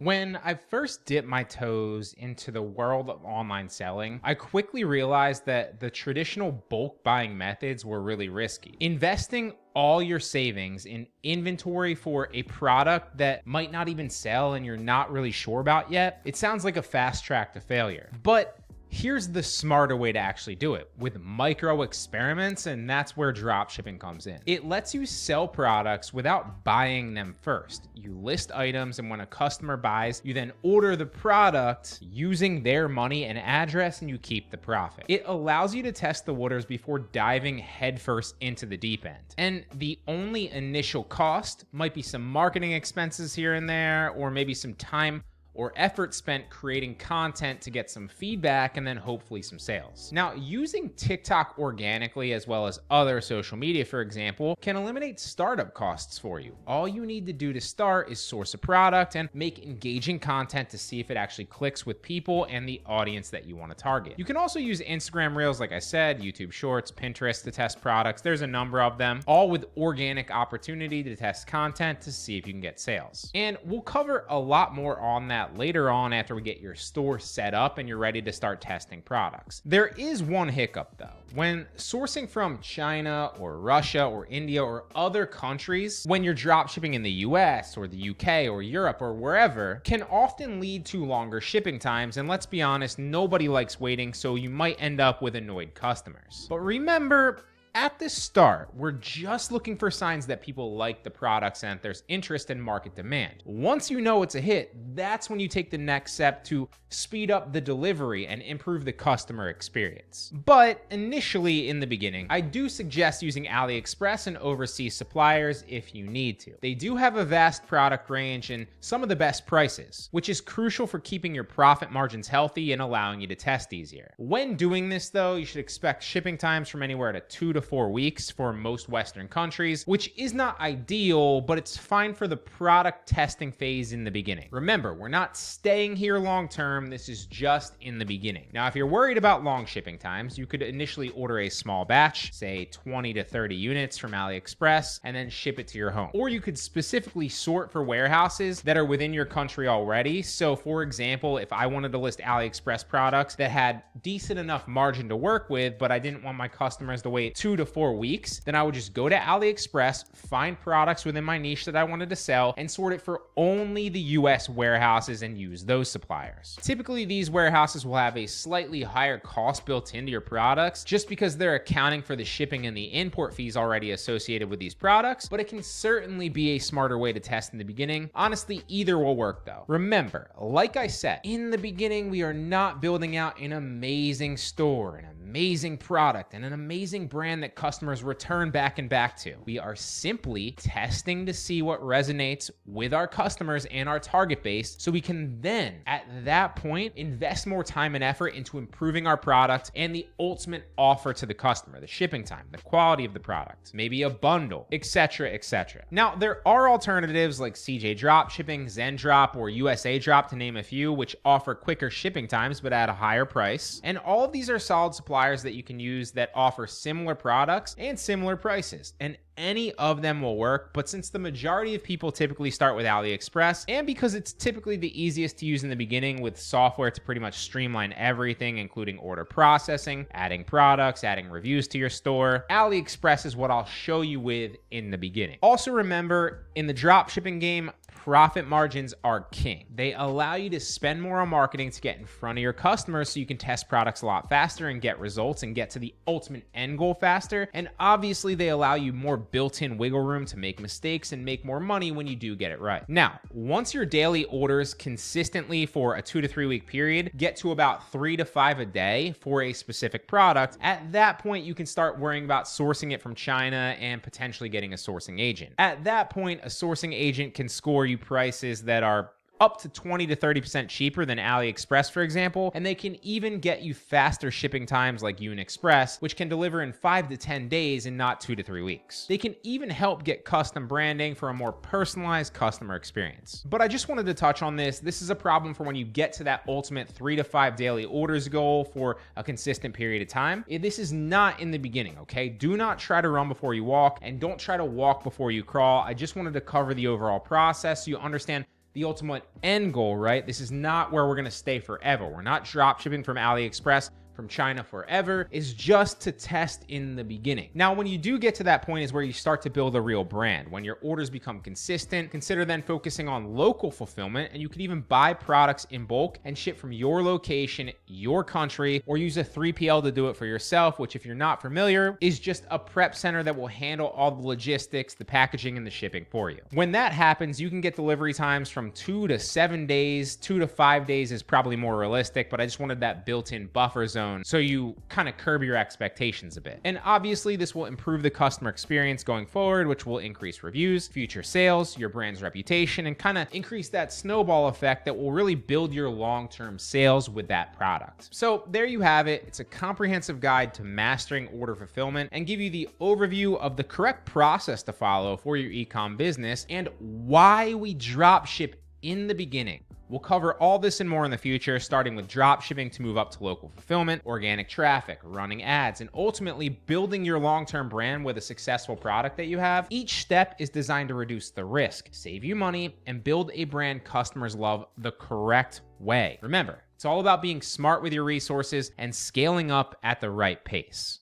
When I first dipped my toes into the world of online selling, I quickly realized that the traditional bulk buying methods were really risky. Investing all your savings in inventory for a product that might not even sell and you're not really sure about yet, it sounds like a fast track to failure. But here's the smarter way to actually do it with micro experiments, and that's where dropshipping comes in. It lets you sell products without buying them first. You list items, and when a customer buys, you then order the product using their money and address, and you keep the profit. It allows you to test the waters before diving headfirst into the deep end. And the only initial cost might be some marketing expenses here and there, or maybe some time or effort spent creating content to get some feedback and then hopefully some sales. Now, using TikTok organically as well as other social media, for example, can eliminate startup costs for you. All you need to do to start is source a product and make engaging content to see if it actually clicks with people and the audience that you want to target. You can also use Instagram Reels, like I said, YouTube Shorts, Pinterest to test products. There's a number of them, all with organic opportunity to test content to see if you can get sales. And we'll cover a lot more on that later on after we get your store set up and you're ready to start testing products. There is one hiccup though. When sourcing from China or Russia or India or other countries, when you're dropshipping in the US or the UK or Europe or wherever, can often lead to longer shipping times. And let's be honest, nobody likes waiting, so you might end up with annoyed customers. But remember, at the start, we're just looking for signs that people like the products and there's interest and market demand. Once you know it's a hit, that's when you take the next step to speed up the delivery and improve the customer experience. But initially, in the beginning, I do suggest using AliExpress and overseas suppliers if you need to. They do have a vast product range and some of the best prices, which is crucial for keeping your profit margins healthy and allowing you to test easier. When doing this though, you should expect shipping times from anywhere to 2 to 4 weeks for most Western countries, which is not ideal, but it's fine for the product testing phase in the beginning. Remember, we're not staying here long term. This is just in the beginning. Now, if you're worried about long shipping times, you could initially order a small batch, say 20 to 30 units from AliExpress, and then ship it to your home. Or you could specifically sort for warehouses that are within your country already. So for example, if I wanted to list AliExpress products that had decent enough margin to work with, but I didn't want my customers to wait 2 to 4 weeks, then I would just go to AliExpress, find products within my niche that I wanted to sell, and sort it for only the US warehouses and use those suppliers. Typically, these warehouses will have a slightly higher cost built into your products just because they're accounting for the shipping and the import fees already associated with these products, but it can certainly be a smarter way to test in the beginning. Honestly, either will work though. Remember, like I said, in the beginning, we are not building out an amazing store, an amazing product, and an amazing brand that customers return back and back to. We are simply testing to see what resonates with our customers and our target base, so we can then, at that point, invest more time and effort into improving our product and the ultimate offer to the customer, the shipping time, the quality of the product, maybe a bundle, etc., etc. Now, there are alternatives like CJ Dropshipping, Zendrop, or USA Drop, to name a few, which offer quicker shipping times but at a higher price. And all of these are solid suppliers that you can use that offer similar products and similar prices. And any of them will work, but since the majority of people typically start with AliExpress, and because it's typically the easiest to use in the beginning with software to pretty much streamline everything, including order processing, adding products, adding reviews to your store, AliExpress is what I'll show you with in the beginning. Also remember, in the dropshipping game, profit margins are king. They allow you to spend more on marketing to get in front of your customers so you can test products a lot faster and get results and get to the ultimate end goal faster. And obviously they allow you more built-in wiggle room to make mistakes and make more money when you do get it right. Now, once your daily orders consistently for a 2 to 3 week period get to about 3 to 5 a day for a specific product, at that point you can start worrying about sourcing it from China and potentially getting a sourcing agent. At that point, a sourcing agent can score you prices that are up to 20 to 30% cheaper than AliExpress, for example, and they can even get you faster shipping times like UnExpress, which can deliver in 5 to 10 days and not 2 to 3 weeks. They can even help get custom branding for a more personalized customer experience. But I just wanted to touch on this. This is a problem for when you get to that ultimate 3 to 5 daily orders goal for a consistent period of time. This is not in the beginning, okay? Do not try to run before you walk, and don't try to walk before you crawl. I just wanted to cover the overall process so you understand the ultimate end goal, right? This is not where we're going to stay forever. We're not drop shipping from AliExpress, from China forever. Is just to test in the beginning. Now, when you do get to that point is where you start to build a real brand. When your orders become consistent, consider then focusing on local fulfillment, and you could even buy products in bulk and ship from your location, your country, or use a 3PL to do it for yourself, which, if you're not familiar, is just a prep center that will handle all the logistics, the packaging, and the shipping for you. When that happens, you can get delivery times from 2 to 7 days. 2 to 5 days is probably more realistic, but I just wanted that built-in buffer zone so you kind of curb your expectations a bit. And obviously, this will improve the customer experience going forward, which will increase reviews, future sales, your brand's reputation, and kind of increase that snowball effect that will really build your long-term sales with that product. So there you have it. It's a comprehensive guide to mastering order fulfillment and give you the overview of the correct process to follow for your e-com business and why we drop ship in the beginning. We'll cover all this and more in the future, starting with drop shipping to move up to local fulfillment, organic traffic, running ads, and ultimately building your long-term brand with a successful product that you have. Each step is designed to reduce the risk, save you money, and build a brand customers love the correct way. Remember, it's all about being smart with your resources and scaling up at the right pace.